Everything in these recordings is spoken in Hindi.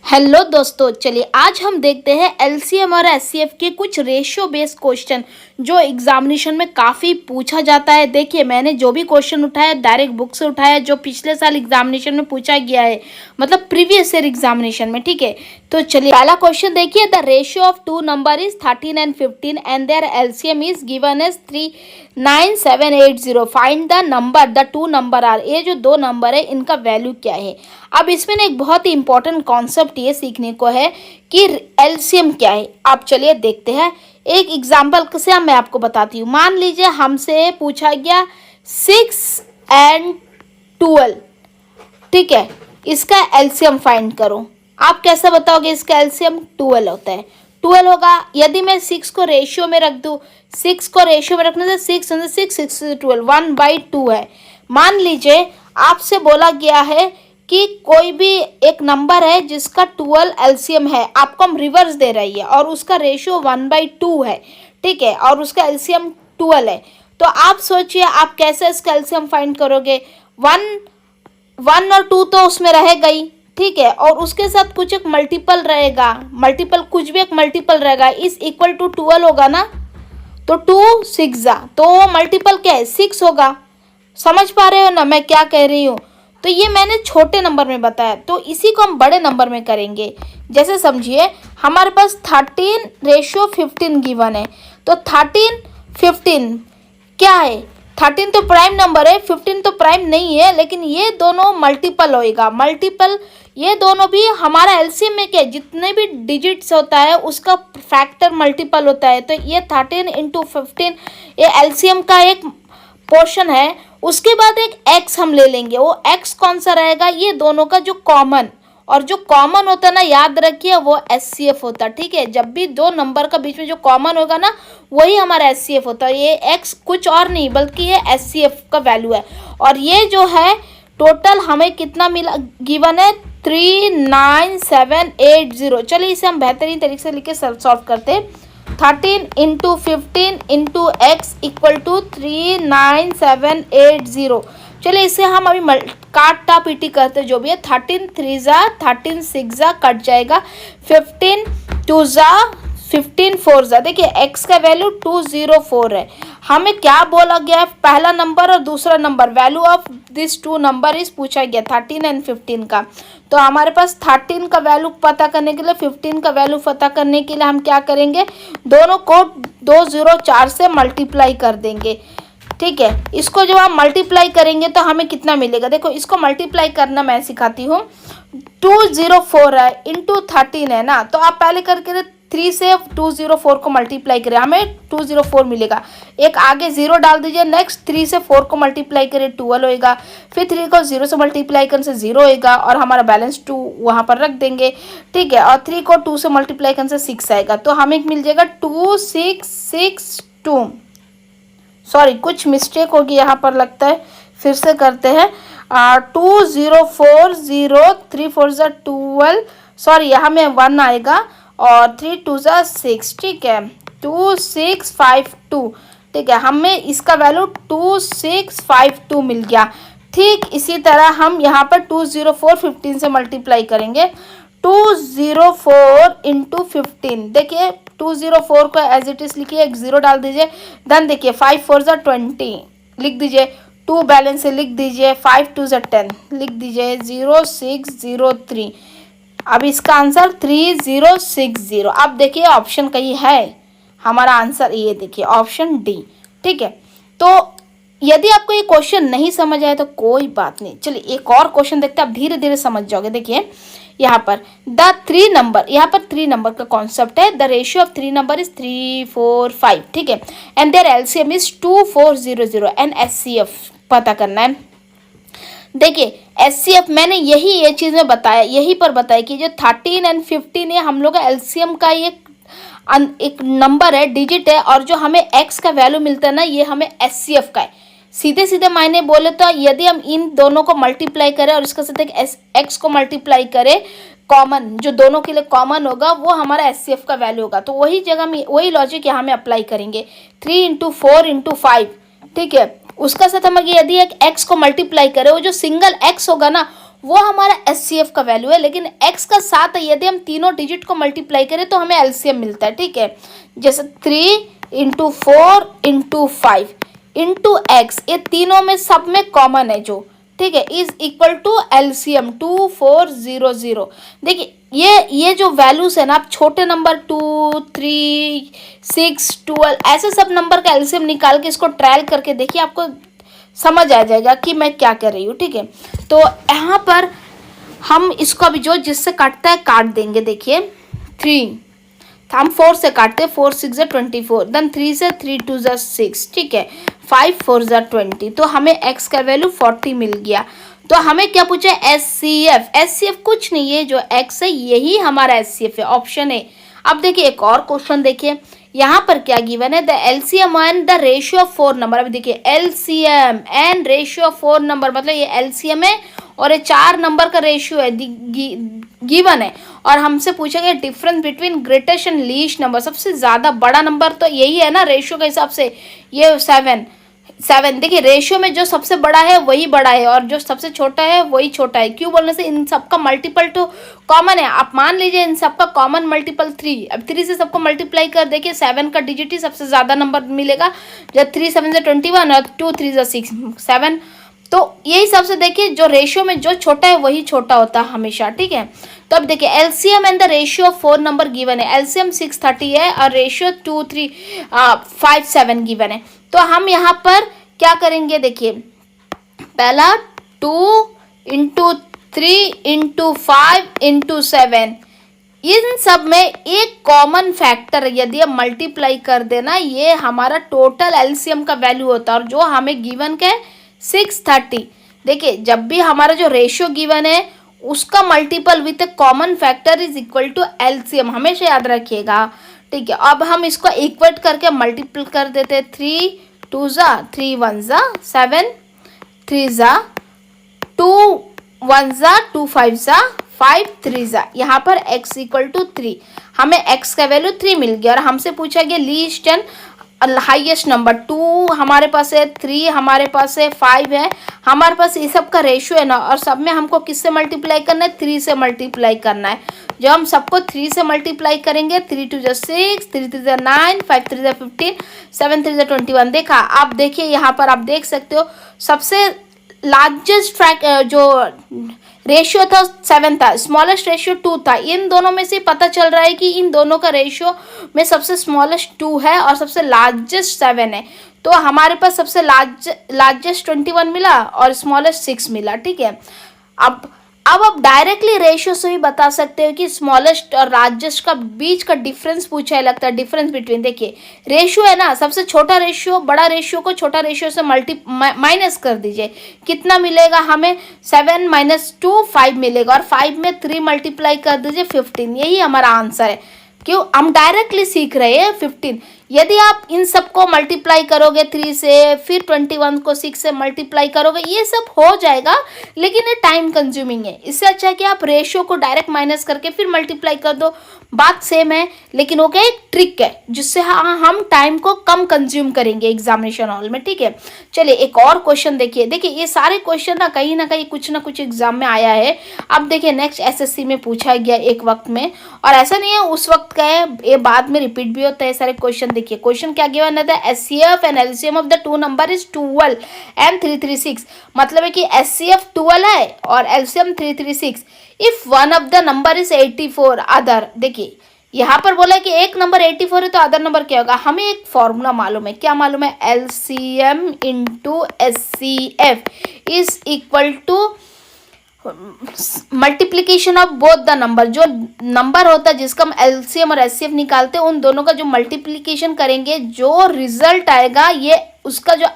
हेलो दोस्तों, चलिए आज हम देखते हैं एलसीएम और एचसीएफ के कुछ रेशियो बेस्ड क्वेश्चन जो एग्जामिनेशन में काफ़ी पूछा जाता है। देखिए, मैंने जो भी क्वेश्चन उठाया डायरेक्ट बुक से उठाया, जो पिछले साल एग्जामिनेशन में पूछा गया है, मतलब प्रीवियस ईयर एग्जामिनेशन में। ठीक है, तो चलिए पहला क्वेश्चन देखिए। The ratio of two number is 13 and 15 and their LCM is given as 39780। Find the number the two number are. ये जो दो नंबर है इनका वैल्यू क्या है। अब इसमें ना एक बहुत ही इंपॉर्टेंट कॉन्सेप्ट ये सीखने को है कि एलसीएम क्या है। आप चलिए देखते हैं एक एग्जाम्पल से। मैं आपको बताती हूँ। मान लीजिए हमसे पूछा गया 6 एंड 12। ठीक है, इसका एलसीएम फाइंड करो। आप कैसे बताओगे इसका एलसीएम? 12 होता है। 12 होगा। यदि मैं 6 को रेशियो में रख दूँ, 6 को रेशियो में रखने से 6 × 6 6 × 12 1/2 है। मान लीजिए आपसे बोला गया है कि कोई भी एक नंबर है जिसका 12 एलसीएम है, आपको हम रिवर्स दे रही है और उसका रेशियो 1/2 है। ठीक है, और उसका एलसीएम 12 है। तो आप सोचिए आप कैसे इसका एलसीएम फाइंड करोगे। 1 और 2 तो उसमें रहेगा ही। ठीक है, और उसके साथ कुछ एक मल्टीपल रहेगा, मल्टीपल कुछ भी एक मल्टीपल रहेगा। इस इक्वल टू 12 होगा ना, तो 2 6 तो मल्टीपल क्या है? 6 होगा। समझ पा रहे हो ना मैं क्या कह रही हूँ? तो ये मैंने छोटे नंबर में बताया, तो इसी को हम बड़े नंबर में करेंगे। जैसे समझिए हमारे पास 13:15 गिवन है, तो 13 15 क्या है? 13 तो प्राइम नंबर है, 15 तो प्राइम नहीं है, लेकिन ये दोनों मल्टीपल होएगा। मल्टीपल ये दोनों भी हमारा एलसीएम में क्या है? जितने भी डिजिट्स होता है उसका फैक्टर मल्टीपल होता है। तो ये 13 × 15 ये एलसीएम का एक पोर्शन है। उसके बाद एक x हम ले लेंगे। वो x कौन सा रहेगा? ये दोनों का जो कॉमन, और जो कॉमन होता है ना, याद रखिए वो एचसीएफ होता है। ठीक है, जब भी दो नंबर का बीच में जो कॉमन होगा ना, वही हमारा एचसीएफ होता है। ये x कुछ और नहीं बल्कि ये एचसीएफ का वैल्यू है। और ये जो है टोटल हमें कितना मिला? गिवन है 39780। चलिए इसे हम बेहतरीन तरीके से लिख के सॉल्व करते हैं। 13 × 15 × x = 39780। चलिए इसे हम अभी काटा पीटी करते जो भी है। 13 3 13 6 कट जाएगा, 15 2 15 4। देखिए x का वैल्यू 204 है। हमें क्या बोला गया है? पहला नंबर और दूसरा number, value of this two number is पूछा गया 13 एंड 15 का। तो हमारे पास 13 का वैल्यू पता करने के लिए, 15 का वैल्यू पता करने के लिए हम क्या करेंगे? दोनों को 204 से मल्टीप्लाई कर देंगे। ठीक है, इसको जब आप मल्टीप्लाई करेंगे तो हमें कितना मिलेगा? देखो इसको मल्टीप्लाई करना मैं सिखाती हूँ। 204 है इंटू 13 है ना, तो आप पहले करके 3 से 204 को मल्टीप्लाई करें, हमें 204 मिलेगा। एक आगे 0 डाल दीजिए। नेक्स्ट 3 से 4 को मल्टीप्लाई करें 12 होएगा। फिर 3 को 0 से मल्टीप्लाई करने से 0 होएगा और हमारा बैलेंस 2 वहाँ पर रख देंगे। ठीक है, और 3 को 2 से मल्टीप्लाई करने से 6 आएगा, तो हमें मिल जाएगा 2662। सॉरी, कुछ मिस्टेक होगी यहाँ पर लगता है, फिर से करते हैं। 2040 3 4 12। सॉरी, यहाँ में 1 आएगा और 3 2 6। ठीक है, 2652। ठीक है, हमें इसका वैल्यू 2652 मिल गया। ठीक इसी तरह हम यहाँ पर 204 15 से मल्टीप्लाई करेंगे। 204 × 15। देखिए 204 को एज इट इज लिखिए, एक 0 डाल दीजिए। देन देखिए 5 4 20 लिख दीजिए, 2 बैलेंस से लिख दीजिए, 5 2 10 लिख दीजिए, 0603। अब इसका आंसर 3060। अब देखिए ऑप्शन कहीं है, हमारा आंसर ये देखिए ऑप्शन डी। ठीक है, तो यदि आपको ये क्वेश्चन नहीं समझ आए तो कोई बात नहीं, चलिए एक और क्वेश्चन देखते हैं, आप धीरे धीरे समझ जाओगे। देखिए यहाँ पर द 3 नंबर, यहाँ पर 3 नंबर का कॉन्सेप्ट है। The ratio of 3 number is 3 4 5। ठीक है, and their LCM is 2400 and HCF पता करना है। देखिए एचसीएफ मैंने ये चीज़ में बताया, यहीं पर बताया कि जो 13 एंड 15 है हम लोग का एलसीएम का एक नंबर है, डिजिट है, और जो हमें एक्स का वैल्यू मिलता है ना, ये हमें एचसीएफ का है। सीधे सीधे मायने बोले तो यदि हम इन दोनों को मल्टीप्लाई करें और इसके साथ एक एक्स को मल्टीप्लाई करें, कॉमन जो दोनों के लिए कॉमन होगा वो हमारा एचसीएफ का वैल्यू होगा। तो वही जगह में वही लॉजिक यहाँ में अप्लाई करेंगे। 3 × 4 × 5। ठीक है, उसका साथ हम यदि एक एक्स को मल्टीप्लाई करें, वो जो सिंगल एक्स होगा ना वो हमारा एचसीएफ का वैल्यू है, लेकिन एक्स का साथ है, यदि हम तीनों डिजिट को मल्टीप्लाई करें तो हमें एलसीएम मिलता है, ठीक है। जैसे 3 × 4 × 5 इंटू एक्स, ये तीनों में सब में कॉमन है जो, ठीक है, इज इक्वल टू एलसीएम 2400। देखिए ये जो वैल्यूज है ना, आप छोटे नंबर 2, 3, 6, 12 ऐसे सब नंबर का एलसीएम निकाल के इसको ट्रायल करके देखिए, आपको समझ आ जाएगा कि मैं क्या कर रही हूँ, ठीक है। तो यहाँ पर हम इसको अभी जो जिससे काटता है काट देंगे। देखिए 3 हम 4 से काटते हैं, 4 6 24, देन 3 से 3 2 6, ठीक है, 5 4 20। तो हमें x का वैल्यू 40 मिल गया। तो हमें क्या पूछा है, एचसीएफ कुछ नहीं है, जो x है यही हमारा एचसीएफ है, ऑप्शन है। अब देखिए एक और क्वेश्चन देखिए, यहाँ पर क्या गिवन है, the LCM and the ratio of 4 number. अभी देखिए LCM and ratio of 4 number, मतलब ये एलसीएम है और ये 4 नंबर का रेशियो है, गिवन है। और हमसे पूछा गया difference between greatest and least number, सबसे ज़्यादा बड़ा नंबर तो यही है ना रेशियो के हिसाब से, ये 7। देखिए रेशियो में जो सबसे बड़ा है वही बड़ा है और जो सबसे छोटा है वही छोटा है। क्यों बोलने से, इन सबका मल्टीपल तो कॉमन है। आप मान लीजिए इन सबका कॉमन मल्टीपल 3, अब 3 से सबको मल्टीप्लाई कर देखिए, 7 का डिजिट ही सबसे ज़्यादा नंबर मिलेगा, जब 3 7 से 21 और 2 3 6 7। तो यही सबसे देखिए जो रेशियो में जो छोटा है वही छोटा होता है हमेशा, ठीक है। तो अब देखिए LCM and the ratio of 4 number given है, एलसीएम 630 है और रेशियो 2 3 5 7 गिवन है। तो हम यहाँ पर क्या करेंगे, देखिए पहला 2 × 3 × 5 × 7, इन सब में एक कॉमन फैक्टर यदि हम मल्टीप्लाई कर देना, ये हमारा टोटल एलसीएम का वैल्यू होता है और जो हमें गिवन का है 630। देखिए जब भी हमारा जो रेशियो गिवन है उसका multiple with a common factor is equal to LCM, हमेशा याद रखिएगा, ठीक है। अब हम इसको इक्वेट करके मल्टीपल कर देते हैं, 3 2 3 1 7, 3 2 1 2 5 5 3 यहाँ पर x इक्वल टू 3, हमें x का वैल्यू 3 मिल गया। और हमसे पूछा गया लीस्ट एंड हाईएस्ट नंबर, 2 हमारे पास है, 3 हमारे पास है, 5 है, हमारे पास ये सब का रेशियो है ना, और सब में हमको किससे मल्टीप्लाई करना है, 3 से मल्टीप्लाई करना है। जो हम सबको 3 से मल्टीप्लाई करेंगे, 3 2 6, 3 3 9, 5 3 15, 7 3 21। देखा, आप देखिए यहाँ पर आप देख सकते हो सबसे लार्जेस्ट जो रेशियो था 7 था, स्मॉलेस्ट रेशियो 2 था। इन दोनों में से पता चल रहा है कि इन दोनों का रेशियो में सबसे स्मॉलेस्ट 2 है और सबसे लार्जेस्ट 7 है। तो हमारे पास सबसे लार्जेस्ट 21 मिला और स्मॉलेस्ट 6 मिला, ठीक है। अब आप डायरेक्टली रेशियो से भी बता सकते हो कि स्मॉलेस्ट और लार्जेस्ट का बीच का डिफरेंस पूछा है, लगता है डिफरेंस बिटवीन। देखिए रेशियो है ना, सबसे छोटा रेशियो बड़ा रेशियो को छोटा रेशियो से माइनस कर दीजिए, कितना मिलेगा हमें, 7 - 2 5 मिलेगा और 5 में 3 मल्टीप्लाई कर दीजिए 15। यही हमारा आंसर है। क्यों, हम डायरेक्टली सीख रहे हैं 15। यदि आप इन सबको मल्टीप्लाई करोगे 3 से, फिर 21 को 6 से मल्टीप्लाई करोगे, ये सब हो जाएगा, लेकिन ये टाइम कंज्यूमिंग है। इससे अच्छा है कि आप रेशियो को डायरेक्ट माइनस करके फिर मल्टीप्लाई कर दो, बात सेम है, लेकिन वो क्या एक ट्रिक है जिससे हम टाइम को कम कंज्यूम करेंगे एग्जामिनेशन हॉल में, ठीक है। चलिए एक और क्वेश्चन देखिए। देखिए ये सारे क्वेश्चन ना कहीं कुछ ना कुछ एग्जाम में आया है। अब देखिए नेक्स्ट एसएससी में पूछा गया एक वक्त में, और ऐसा नहीं है उस वक्त का है, ये बाद में रिपीट भी होता है सारे क्वेश्चन। देखिए क्वेश्चन क्या गिवन है, HCF and LCM of the two number is 12 and 336। मतलब है कि एचसीएफ 12 है और LCM 336 if one of the number is 84 other. देखिए यहाँ पर बोला है कि एक नंबर 84 है तो अदर नंबर क्या होगा, हमें एक फॉर्मूला मालूम है। क्या मालूम है, LCM into HCF is equal to multiplication of both the number. जो नंबर होता है जिसका हम एलसीएम और एचसीएफ निकालते हैं, उन दोनों का जो मल्टीप्लीकेशन करेंगे, जो रिजल्ट आएगा, ये उसका जो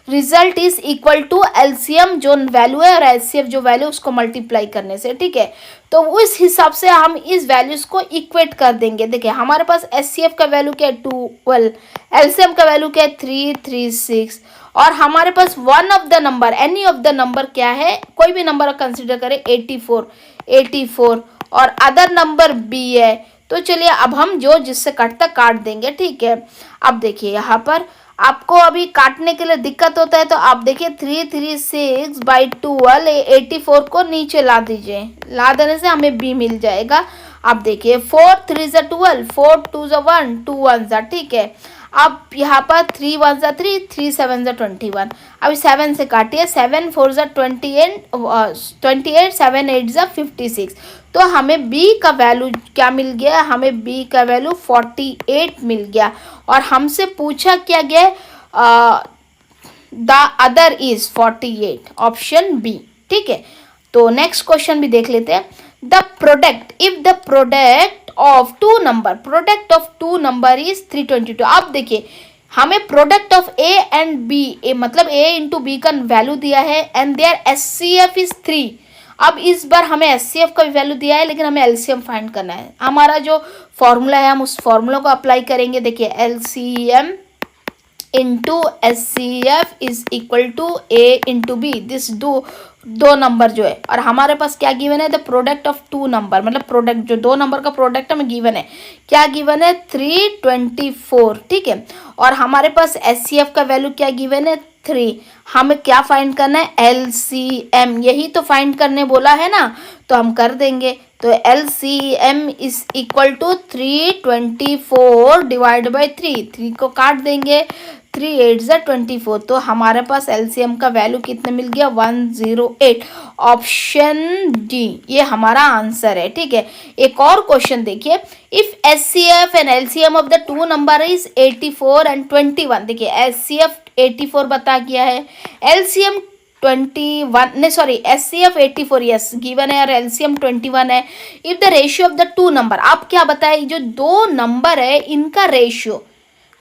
result is equal to LCM जो वैल्यू है और एचसीएफ जो वैल्यू, उसको मल्टीप्लाई करने से, ठीक है। तो उस हिसाब से हम इस वैल्यूज को इक्वेट कर देंगे। देखिए हमारे पास एचसीएफ का वैल्यू क्या है 12, एलसीएम का वैल्यू क्या है 336, और हमारे पास one of the number, any of the number क्या है, कोई भी नंबर कंसिडर करें 84 और अदर नंबर बी है। तो चलिए अब हम जो जिससे कटता काट देंगे, ठीक है। अब देखिए यहाँ पर आपको अभी काटने के लिए दिक्कत होता है तो आप देखिए 336/12 84 को नीचे ला दीजिए, ला देने से हमें बी मिल जाएगा। अब देखिए 4 3 ज़ा 12, 4 2 ज़ा 1, 2 1 ज़ा, ठीक है। अब यहाँ पर 3 1 ज़ा 3, 3 7 ज़ा 21। अभी 7 से काटिए, 7 4 ज़ा 28, 7 8 ज़ा 56। तो हमें b का वैल्यू क्या मिल गया, हमें b का वैल्यू 48 मिल गया। और हमसे पूछा क्या गया, the other is 48, option B, ठीक है। तो नेक्स्ट क्वेश्चन भी देख लेते हैं। The product, if the product of two number is 322। अब देखिए हमें product of A and B, मतलब a इंटू बी का वैल्यू दिया है एंड देयर SCF इज 3। अब इस बार हमें SCF का भी वैल्यू दिया है लेकिन हमें LCM फाइंड करना है। हमारा जो फॉर्मूला है हम उस फॉर्मूला को अप्लाई करेंगे। देखिए LCM into SCF is equal to A into B, this दो नंबर जो है, और हमारे पास क्या गिवन है, the product of two number, मतलब प्रोडक्ट जो दो नंबर का प्रोडक्ट हमें गिवन है, क्या गिवन है 324, ठीक है। और हमारे पास SCF का वैल्यू क्या गिवन है 3। हमें क्या फाइंड करना है, LCM, यही तो फाइंड करने बोला है ना, तो हम कर देंगे। तो LCM is equal to 324 divide by 3 को काट देंगे, 3 8 ज़ा 24। तो हमारे पास LCM का वैल्यू कितने मिल गया, 108, ऑप्शन डी ये हमारा आंसर है, ठीक है। एक और क्वेश्चन देखिए, if SCF and LCM of the two number is 84 and 21। देखिए SCF 84 बता गया है, LCM 21 नहीं सॉरी SCF 84 यस गिवन है और LCM 21 है। If the ratio of the two number, आप क्या बताए, जो दो नंबर है इनका रेशियो,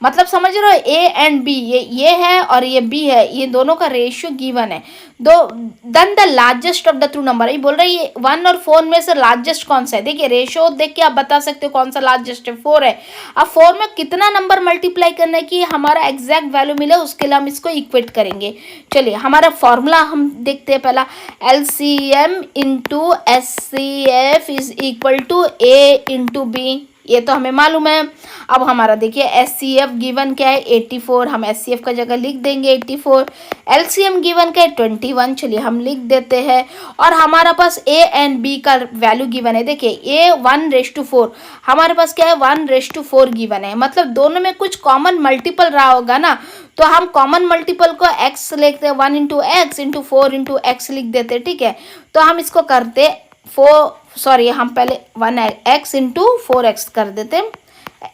मतलब समझ रहे हो A एंड B, ये है और ये B है, ये दोनों का रेशियो गिवन है। Then the largest of the two number, ये बोल रही है 1 और 4 में से लार्जेस्ट कौन सा है। देखिए रेशियो देख के आप बता सकते हो कौन सा लार्जेस्ट है, 4 है। अब 4 में कितना नंबर मल्टीप्लाई करना है कि हमारा एग्जैक्ट वैल्यू मिले, उसके लिए हम इसको इक्वेट करेंगे। चलिए हमारा फॉर्मूला हम देखते हैं पहला, LCM into SCF is equal to A into B, ये तो हमें मालूम है। अब हमारा देखिए SCF गिवन क्या है 84, हम SCF का जगह लिख देंगे 84। LCM गिवन क्या है 21, चलिए हम लिख देते हैं। और हमारा पास A एंड B का वैल्यू गिवन है, देखिए A 1:4, हमारे पास क्या है 1:4 गिवन है, मतलब दोनों में कुछ कॉमन मल्टीपल रहा होगा ना, तो हम कॉमन मल्टीपल को x लिखते हैं, 1 into x into 4 into x लिख देते, ठीक है। तो हम इसको करते हम पहले 1x इंटू 4x कर देते।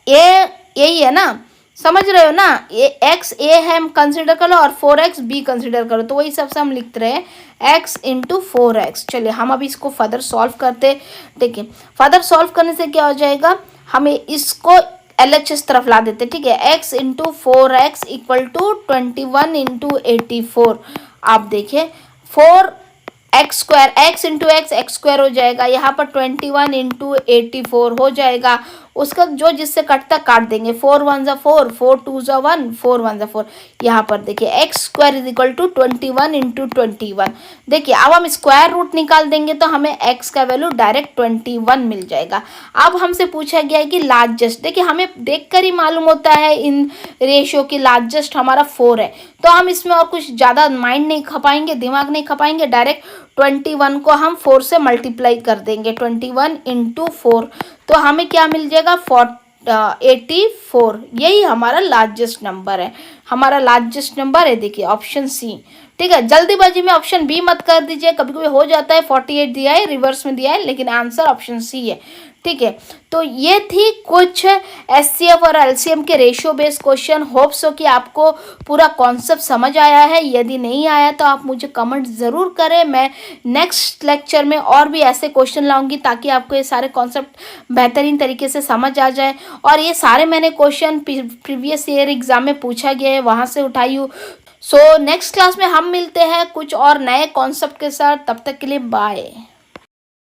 ये यही है ना, समझ रहे हो ना, ये x a है हम कंसिडर करो और 4x b कंसिडर करो, तो वही सबसे हम लिखते रहे x इंटू 4x। चलिए हम अभी इसको फर्दर सॉल्व करते। देखिए फर्दर सॉल्व करने से क्या हो जाएगा, हमें इसको LHS तरफ ला देते, ठीक है। x into 4x equal to 21 into 84। आप देखिए 4x square, x into X square हो जाएगा, यहाँ पर 21 इंटू 84 हो जाएगा। उसका जो जिससे कटता काट देंगे, 4 1 ज़ा 4, 4 2 ज़ा 1, 4 1 ज़ा 4। यहाँ पर देखिए X square is equal to 21 into 21। देखिए अब हम स्क्वायर रूट निकाल देंगे तो हमें x का वैल्यू डायरेक्ट 21 मिल जाएगा। अब हमसे पूछा गया है कि लार्जेस्ट, देखिए हमें देखकर ही मालूम होता है इन रेशियो की लार्जेस्ट हमारा 4 है, तो हम इसमें और कुछ ज़्यादा माइंड नहीं खपाएंगे, दिमाग नहीं खपाएंगे, डायरेक्ट 21 को हम 4 से मल्टीप्लाई कर देंगे, 21 इंटू 4, तो हमें क्या मिल जाएगा 84। यही हमारा लार्जेस्ट नंबर है, हमारा लार्जेस्ट नंबर है, देखिए ऑप्शन सी, ठीक है। जल्दीबाजी में ऑप्शन बी मत कर दीजिए, कभी कभी हो जाता है 48 दिया है रिवर्स में दिया है, लेकिन आंसर ऑप्शन सी है, ठीक है। तो ये थी कुछ SCF और LCM के ratio based question. Hope so कि आपको पूरा कॉन्सेप्ट समझ आया है, यदि नहीं आया तो आप मुझे कमेंट ज़रूर करें, मैं नेक्स्ट लेक्चर में और भी ऐसे क्वेश्चन लाऊंगी ताकि आपको ये सारे कॉन्सेप्ट बेहतरीन तरीके से समझ आ जाए। और ये सारे मैंने क्वेश्चन प्रीवियस ईयर एग्जाम में पूछा गया है, वहाँ से उठाई हूँ। सो नेक्स्ट क्लास में हम मिलते हैं कुछ और नए कॉन्सेप्ट के साथ, तब तक के लिए बाय।